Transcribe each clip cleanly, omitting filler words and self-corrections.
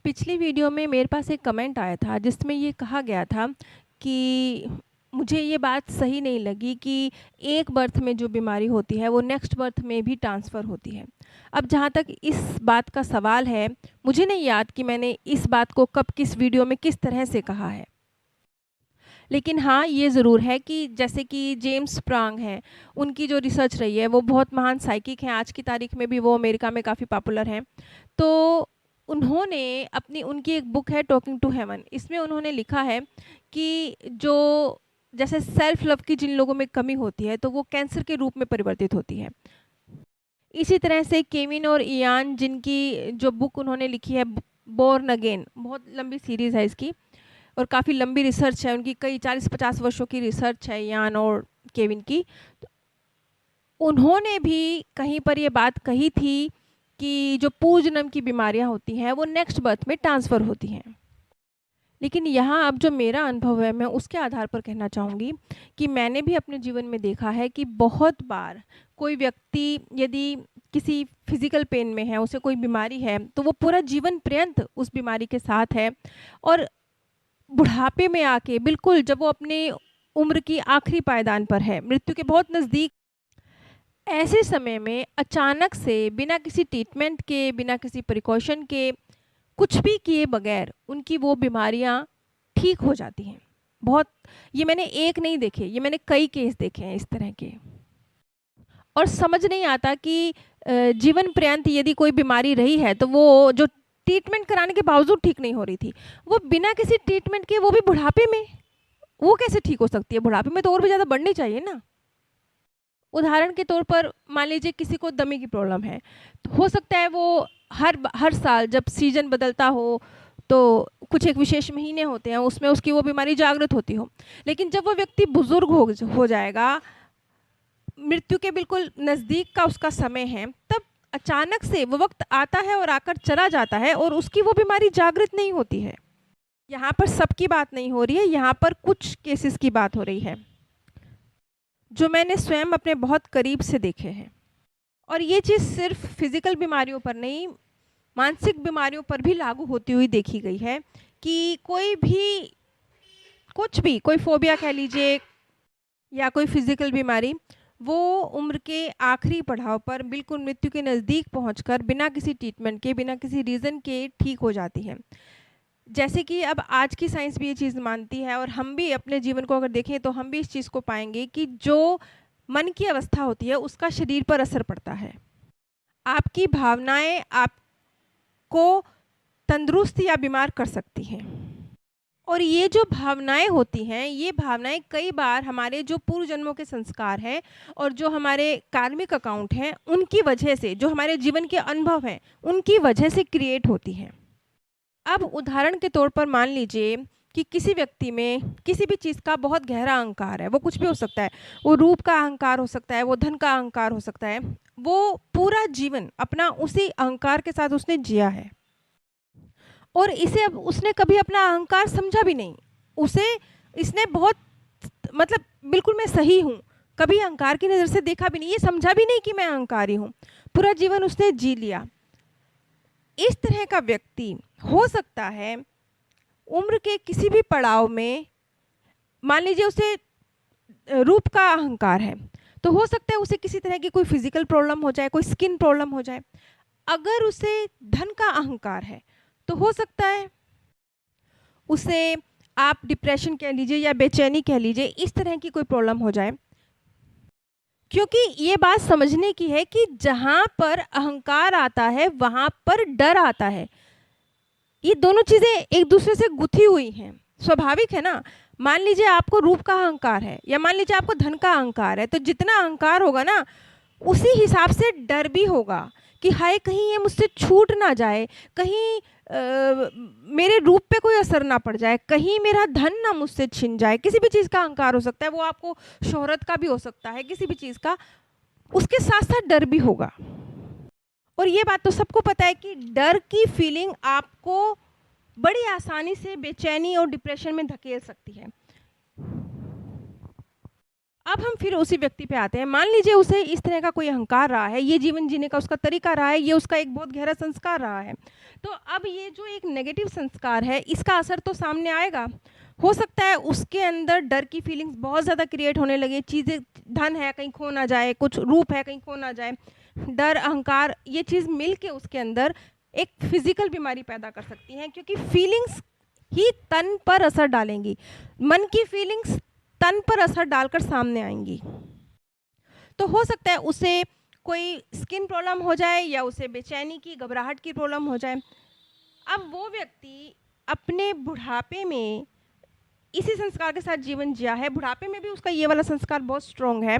पिछली वीडियो में मेरे पास एक कमेंट आया था जिसमें ये कहा गया था कि मुझे ये बात सही नहीं लगी कि एक बर्थ में जो बीमारी होती है वो नेक्स्ट बर्थ में भी ट्रांसफ़र होती है। अब जहाँ तक इस बात का सवाल है, मुझे नहीं याद कि मैंने इस बात को कब किस वीडियो में किस तरह से कहा है। लेकिन हाँ, ये ज़रूर है कि जैसे कि जेम्स स्प्रांग हैं, उनकी जो रिसर्च रही है वो बहुत महान साइकिक हैं, आज की तारीख में भी वो अमेरिका में काफ़ी पॉपुलर हैं। तो उन्होंने अपनी उनकी एक बुक है टॉकिंग टू हेवन, इसमें उन्होंने लिखा है कि जो जैसे सेल्फ लव की जिन लोगों में कमी होती है तो वो कैंसर के रूप में परिवर्तित होती है। इसी तरह से केविन और इयान जिनकी जो बुक उन्होंने लिखी है बोर्न अगेन, बहुत लंबी सीरीज़ है इसकी और काफ़ी लंबी रिसर्च है उनकी, कई 40-50 वर्षों की रिसर्च है इयान और केविन की। उन्होंने भी कहीं पर ये बात कही थी कि जो पूर्वजन्म की बीमारियां होती हैं वो नेक्स्ट बर्थ में ट्रांसफ़र होती हैं। लेकिन यहाँ अब जो मेरा अनुभव है मैं उसके आधार पर कहना चाहूँगी कि मैंने भी अपने जीवन में देखा है कि बहुत बार कोई व्यक्ति यदि किसी फिज़िकल पेन में है, उसे कोई बीमारी है, तो वो पूरा जीवन पर्यंत उस बीमारी के साथ है और बुढ़ापे में आके बिल्कुल जब वो अपने उम्र की आखिरी पायदान पर है, मृत्यु के बहुत नज़दीक, ऐसे समय में अचानक से बिना किसी ट्रीटमेंट के, बिना किसी प्रिकॉशन के, कुछ भी किए बगैर उनकी वो बीमारियां ठीक हो जाती हैं। बहुत, ये मैंने एक नहीं देखे, ये मैंने कई केस देखे हैं इस तरह के। और समझ नहीं आता कि जीवन पर्यंत यदि कोई बीमारी रही है तो वो जो ट्रीटमेंट कराने के बावजूद ठीक नहीं हो रही थी, वो बिना किसी ट्रीटमेंट के, वो भी बुढ़ापे में, वो कैसे ठीक हो सकती है? बुढ़ापे में तो और भी ज़्यादा बढ़नी चाहिए ना। उदाहरण के तौर पर मान लीजिए किसी को दमे की प्रॉब्लम है, तो हो सकता है वो हर साल जब सीजन बदलता हो तो कुछ एक विशेष महीने होते हैं उसमें उसकी वो बीमारी जागृत होती हो। लेकिन जब वो व्यक्ति बुजुर्ग हो जाएगा, मृत्यु के बिल्कुल नज़दीक का उसका समय है, तब अचानक से वो वक्त आता है और आकर चला जाता है और उसकी वो बीमारी जागृत नहीं होती है। यहाँ पर सबकी बात नहीं हो रही है, यहाँ पर कुछ केसेस की बात हो रही है जो मैंने स्वयं अपने बहुत करीब से देखे हैं। और ये चीज़ सिर्फ फिज़िकल बीमारियों पर नहीं, मानसिक बीमारियों पर भी लागू होती हुई देखी गई है कि कोई भी, कुछ भी, कोई फ़ोबिया कह लीजिए या कोई फिज़िकल बीमारी, वो उम्र के आखिरी पड़ाव पर बिल्कुल मृत्यु के नज़दीक पहुंचकर बिना किसी ट्रीटमेंट के, बिना किसी रीज़न के ठीक हो जाती है। जैसे कि अब आज की साइंस भी ये चीज़ मानती है और हम भी अपने जीवन को अगर देखें तो हम भी इस चीज़ को पाएंगे कि जो मन की अवस्था होती है उसका शरीर पर असर पड़ता है। आपकी भावनाएं आपको तंदुरुस्त या बीमार कर सकती हैं। और ये जो भावनाएं होती हैं, ये भावनाएं कई बार हमारे जो पूर्व जन्मों के संस्कार हैं और जो हमारे कार्मिक अकाउंट हैं उनकी वजह से, जो हमारे जीवन के अनुभव हैं उनकी वजह से क्रिएट होती हैं। अब उदाहरण के तौर पर मान लीजिए कि किसी व्यक्ति में किसी भी चीज़ का बहुत गहरा अहंकार है, वो कुछ भी हो सकता है, वो रूप का अहंकार हो सकता है, वो धन का अहंकार हो सकता है, वो पूरा जीवन अपना उसी अहंकार के साथ उसने जिया है और इसे अब उसने कभी अपना अहंकार समझा भी नहीं। उसे इसने बहुत, मतलब बिल्कुल मैं सही हूँ, कभी अहंकार की नज़र से देखा भी नहीं, ये समझा भी नहीं कि मैं अहंकारी हूँ, पूरा जीवन उसने जी लिया। इस तरह का व्यक्ति हो सकता है उम्र के किसी भी पड़ाव में, मान लीजिए उसे रूप का अहंकार है, तो हो सकता है उसे किसी तरह की कोई फिजिकल प्रॉब्लम हो जाए, कोई स्किन प्रॉब्लम हो जाए। अगर उसे धन का अहंकार है तो हो सकता है उसे, आप डिप्रेशन कह लीजिए या बेचैनी कह लीजिए, इस तरह की कोई प्रॉब्लम हो जाए। क्योंकि ये बात समझने की है कि जहाँ पर अहंकार आता है वहाँ पर डर आता है। ये दोनों चीज़ें एक दूसरे से गुथी हुई हैं, स्वाभाविक है ना। मान लीजिए आपको रूप का अहंकार है या मान लीजिए आपको धन का अहंकार है, तो जितना अहंकार होगा ना उसी हिसाब से डर भी होगा कि हाय कहीं ये मुझसे छूट ना जाए, कहीं मेरे रूप पे कोई असर ना पड़ जाए, कहीं मेरा धन ना मुझसे छिन जाए। किसी भी चीज़ का अहंकार हो सकता है, वो आपको शोहरत का भी हो सकता है, किसी भी चीज़ का, उसके साथ साथ डर भी होगा। और ये बात तो सबको पता है कि डर की फीलिंग आपको बड़ी आसानी से बेचैनी और डिप्रेशन में धकेल सकती है। अब हम फिर उसी व्यक्ति पे आते हैं। मान लीजिए उसे इस तरह का कोई अहंकार रहा है, ये जीवन जीने का उसका तरीका रहा है, ये उसका एक बहुत गहरा संस्कार रहा है। तो अब ये जो एक नेगेटिव संस्कार है, इसका असर तो सामने आएगा। हो सकता है उसके अंदर डर की फीलिंग्स बहुत ज़्यादा क्रिएट होने लगे, चीज़ें, धन है कहीं खो ना जाए, कुछ रूप है कहीं खो ना जाए, डर, अहंकार, ये चीज़ मिल के उसके अंदर एक फिजिकल बीमारी पैदा कर सकती हैं, क्योंकि फीलिंग्स ही तन पर असर डालेंगी। मन की फीलिंग्स तन पर असर डालकर सामने आएंगी। तो हो सकता है उसे कोई स्किन प्रॉब्लम हो जाए या उसे बेचैनी की, घबराहट की प्रॉब्लम हो जाए। अब वो व्यक्ति अपने बुढ़ापे में इसी संस्कार के साथ जीवन जिया है, बुढ़ापे में भी उसका ये वाला संस्कार बहुत स्ट्रॉन्ग है,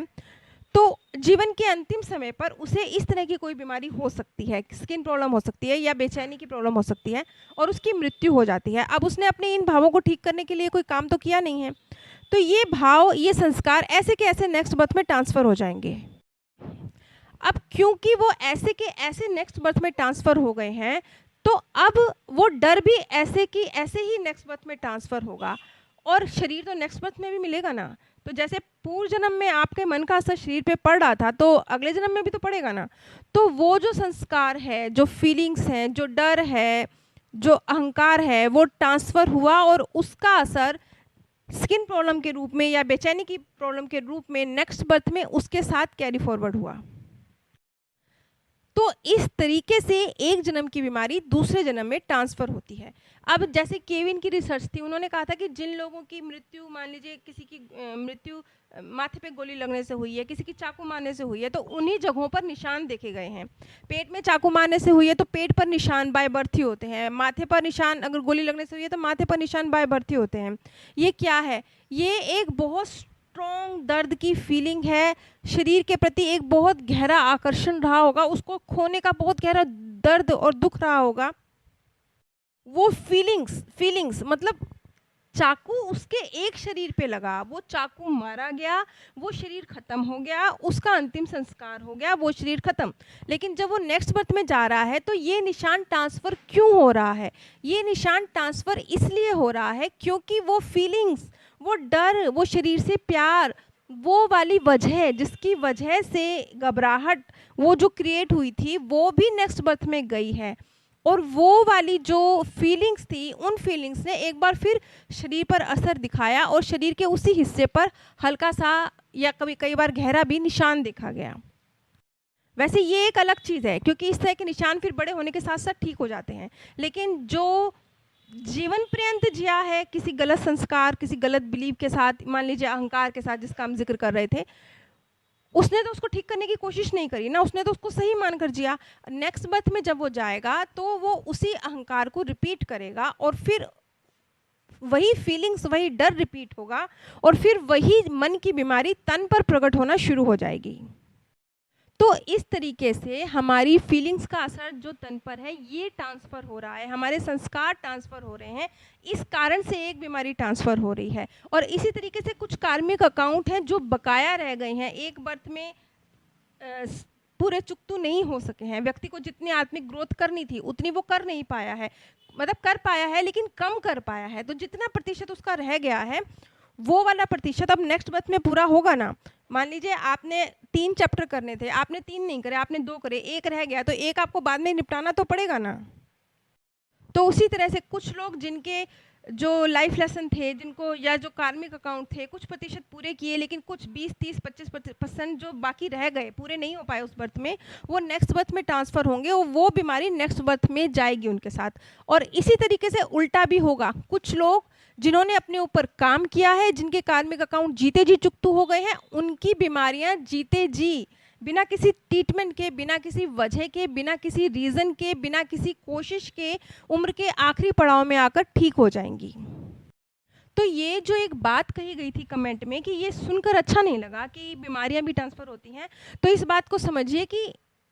तो जीवन के अंतिम समय पर उसे इस तरह की कोई बीमारी हो सकती है, स्किन प्रॉब्लम हो सकती है या बेचैनी की प्रॉब्लम हो सकती है, और उसकी मृत्यु हो जाती है। अब उसने अपने इन भावों को ठीक करने के लिए कोई काम तो किया नहीं है, तो ये भाव, ये संस्कार ऐसे के ऐसे नेक्स्ट बर्थ में ट्रांसफ़र हो जाएंगे। अब क्योंकि वो ऐसे के ऐसे नेक्स्ट बर्थ में ट्रांसफ़र हो गए हैं, तो अब वो डर भी ऐसे की ऐसे ही नेक्स्ट बर्थ में ट्रांसफ़र होगा, और शरीर तो नेक्स्ट बर्थ में भी मिलेगा ना। तो जैसे पूर्व जन्म में आपके मन का असर शरीर पे पड़ रहा था, तो अगले जन्म में भी तो पड़ेगा ना। तो वो जो संस्कार है, जो फीलिंग्स हैं, जो डर है, जो अहंकार है, वो ट्रांसफ़र हुआ, और उसका असर स्किन प्रॉब्लम के रूप में या बेचैनी की प्रॉब्लम के रूप में नेक्स्ट बर्थ में उसके साथ कैरी फॉरवर्ड हुआ। तो इस तरीके से एक जन्म की बीमारी दूसरे जन्म में ट्रांसफ़र होती है। अब जैसे केविन की रिसर्च थी, उन्होंने कहा था कि जिन लोगों की मृत्यु, मान लीजिए किसी की मृत्यु माथे पे गोली लगने से हुई है, किसी की चाकू मारने से हुई है, तो उन्हीं जगहों पर निशान देखे गए हैं। पेट में चाकू मारने से हुई है तो पेट पर निशान बाय बर्थ ही होते हैं, माथे पर निशान, अगर गोली लगने से हुई है तो माथे पर निशान बाय बर्थ ही होते हैं। ये क्या है? ये एक बहुत स्ट्रॉन्ग दर्द की फीलिंग है, शरीर के प्रति एक बहुत गहरा आकर्षण रहा होगा, उसको खोने का बहुत गहरा दर्द और दुख रहा होगा। वो फीलिंग्स मतलब चाकू उसके एक शरीर पे लगा, वो चाकू मारा गया, वो शरीर खत्म हो गया, उसका अंतिम संस्कार हो गया, वो शरीर खत्म। लेकिन जब वो नेक्स्ट बर्थ में जा रहा है, तो ये निशान ट्रांसफ़र क्यों हो रहा है? ये निशान ट्रांसफ़र इसलिए हो रहा है क्योंकि वो फीलिंग्स, वो डर, वो शरीर से प्यार, वो वाली वजह जिसकी वजह से घबराहट वो जो क्रिएट हुई थी, वो भी नेक्स्ट बर्थ में गई है। और वो वाली जो फीलिंग्स थी, उन फीलिंग्स ने एक बार फिर शरीर पर असर दिखाया, और शरीर के उसी हिस्से पर हल्का सा या कभी कई बार गहरा भी निशान देखा गया। वैसे ये एक अलग चीज़ है, क्योंकि इस तरह के निशान फिर बड़े होने के साथ साथ ठीक हो जाते हैं। लेकिन जो जीवन पर्यंत जिया है किसी गलत संस्कार, किसी गलत बिलीव के साथ, मान लीजिए अहंकार के साथ जिसका हम जिक्र कर रहे थे, उसने तो उसको ठीक करने की कोशिश नहीं करी ना, उसने तो उसको सही मानकर जिया। नेक्स्ट बर्थ में जब वो जाएगा तो वो उसी अहंकार को रिपीट करेगा, और फिर वही फीलिंग्स, वही डर रिपीट होगा, और फिर वही मन की बीमारी तन पर प्रकट होना शुरू हो जाएगी। तो इस तरीके से हमारी फीलिंग्स का असर जो तन पर है, ये ट्रांसफ़र हो रहा है, हमारे संस्कार ट्रांसफ़र हो रहे हैं, इस कारण से एक बीमारी ट्रांसफ़र हो रही है। और इसी तरीके से कुछ कार्मिक अकाउंट हैं जो बकाया रह गए हैं, एक बर्थ में पूरे चुकतू नहीं हो सके हैं। व्यक्ति को जितनी आत्मिक ग्रोथ करनी थी उतनी वो कर नहीं पाया है, मतलब कर पाया है लेकिन कम कर पाया है। तो जितना प्रतिशत उसका रह गया है, वो वाला प्रतिशत अब नेक्स्ट बर्थ में पूरा होगा ना। मान लीजिए आपने 3 चैप्टर करने थे, आपने 3 नहीं करे, आपने 2 करे, 1 रह गया, तो 1 आपको बाद में निपटाना तो पड़ेगा ना। तो उसी तरह से कुछ लोग जिनके जो लाइफ लेसन थे, जिनको या जो कार्मिक अकाउंट थे, कुछ प्रतिशत पूरे किए, लेकिन कुछ 20, 30, 25% जो बाकी रह गए, पूरे नहीं हो पाए उस बर्थ में, वो नेक्स्ट बर्थ में ट्रांसफ़र होंगे, और वो बीमारी नेक्स्ट बर्थ में जाएगी उनके साथ। और इसी तरीके से उल्टा भी होगा, कुछ लोग जिन्होंने अपने ऊपर काम किया है, जिनके कार्मिक अकाउंट जीते जी चुकतू हो गए हैं, उनकी बीमारियां जीते जी, बिना किसी ट्रीटमेंट के, बिना किसी वजह के, बिना किसी रीज़न के, बिना किसी कोशिश के, उम्र के आखिरी पड़ाव में आकर ठीक हो जाएंगी। तो ये जो एक बात कही गई थी कमेंट में कि ये सुनकर अच्छा नहीं लगा कि बीमारियां भी ट्रांसफ़र होती हैं, तो इस बात को समझिए कि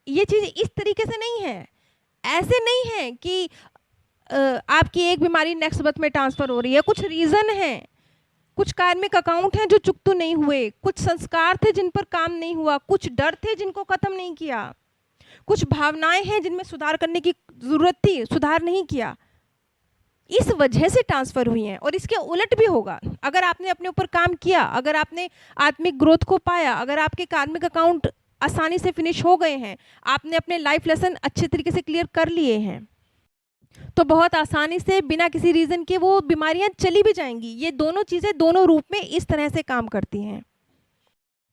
ये चीज़ इस तरीके से नहीं है। ऐसे नहीं है कि आपकी एक बीमारी नेक्स्ट बर्थ में ट्रांसफ़र हो रही है। कुछ रीज़न है, कुछ कार्मिक अकाउंट हैं जो चुकतू नहीं हुए, कुछ संस्कार थे जिन पर काम नहीं हुआ, कुछ डर थे जिनको ख़त्म नहीं किया, कुछ भावनाएं हैं जिनमें सुधार करने की ज़रूरत थी, सुधार नहीं किया। इस वजह से ट्रांसफ़र हुई हैं। और इसके उलट भी होगा, अगर आपने अपने ऊपर काम किया, अगर आपने आत्मिक ग्रोथ को पाया, अगर आपके कार्मिक अकाउंट आसानी से फिनिश हो गए हैं, आपने अपने लाइफ लेसन अच्छे तरीके से क्लियर कर लिए हैं, तो बहुत आसानी से बिना किसी रीज़न के वो बीमारियां चली भी जाएंगी। ये दोनों चीज़ें दोनों रूप में इस तरह से काम करती हैं।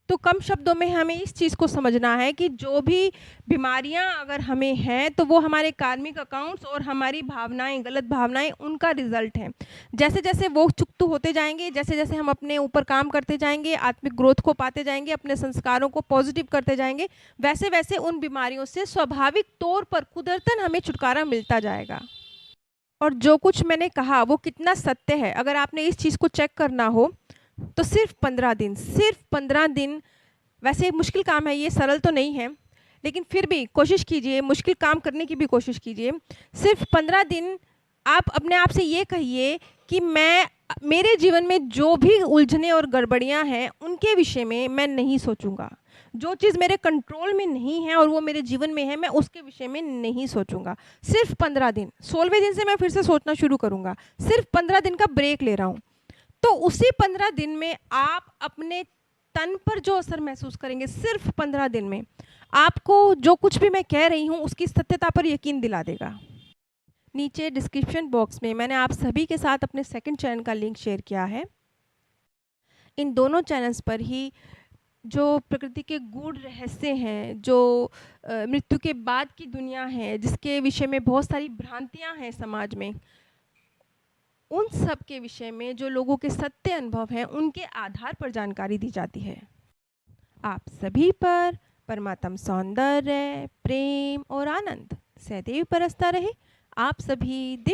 तो कम शब्दों में हमें इस चीज़ को समझना है कि जो भी बीमारियां अगर हमें हैं, तो वो हमारे कार्मिक अकाउंट्स और हमारी भावनाएं, गलत भावनाएं, उनका रिजल्ट है। जैसे जैसे वो चुकतू होते जाएंगे, जैसे जैसे हम अपने ऊपर काम करते जाएंगे, आत्मिक ग्रोथ को पाते जाएंगे, अपने संस्कारों को पॉजिटिव करते जाएंगे, वैसे वैसे उन बीमारियों से स्वाभाविक तौर पर कुदरतन हमें छुटकारा मिलता जाएगा। और जो कुछ मैंने कहा वो कितना सत्य है, अगर आपने इस चीज़ को चेक करना हो तो सिर्फ 15 दिन, सिर्फ 15 दिन। वैसे मुश्किल काम है ये, सरल तो नहीं है, लेकिन फिर भी कोशिश कीजिए, मुश्किल काम करने की भी कोशिश कीजिए। सिर्फ 15 दिन आप अपने आप से ये कहिए कि मैं, मेरे जीवन में जो भी उलझने और गड़बड़ियाँ हैं उनके विषय में मैं नहीं सोचूंगा। जो चीज़ मेरे कंट्रोल में नहीं है और वो मेरे जीवन में है, मैं उसके विषय में नहीं सोचूंगा। सिर्फ 15 दिन, 16वें दिन से मैं फिर से सोचना शुरू करूंगा। सिर्फ 15 दिन का ब्रेक ले रहा हूँ। तो उसी 15 दिन में आप अपने तन पर जो असर महसूस करेंगे, सिर्फ 15 दिन में आपको जो कुछ भी मैं कह रही हूँ उसकी सत्यता पर यकीन दिला देगा। नीचे डिस्क्रिप्शन बॉक्स में मैंने आप सभी के साथ अपने सेकंड चैनल का लिंक शेयर किया है। इन दोनों चैनल्स पर ही जो प्रकृति के गूढ़ रहस्य हैं, जो मृत्यु के बाद की दुनिया है, जिसके विषय में बहुत सारी भ्रांतियाँ हैं समाज में, उन सब के विषय में जो लोगों के सत्य अनुभव हैं उनके आधार पर जानकारी दी जाती है। आप सभी पर परमात्म सौंदर्य, प्रेम और आनंद सदैव बरसता रहे। आप सभी दिव्य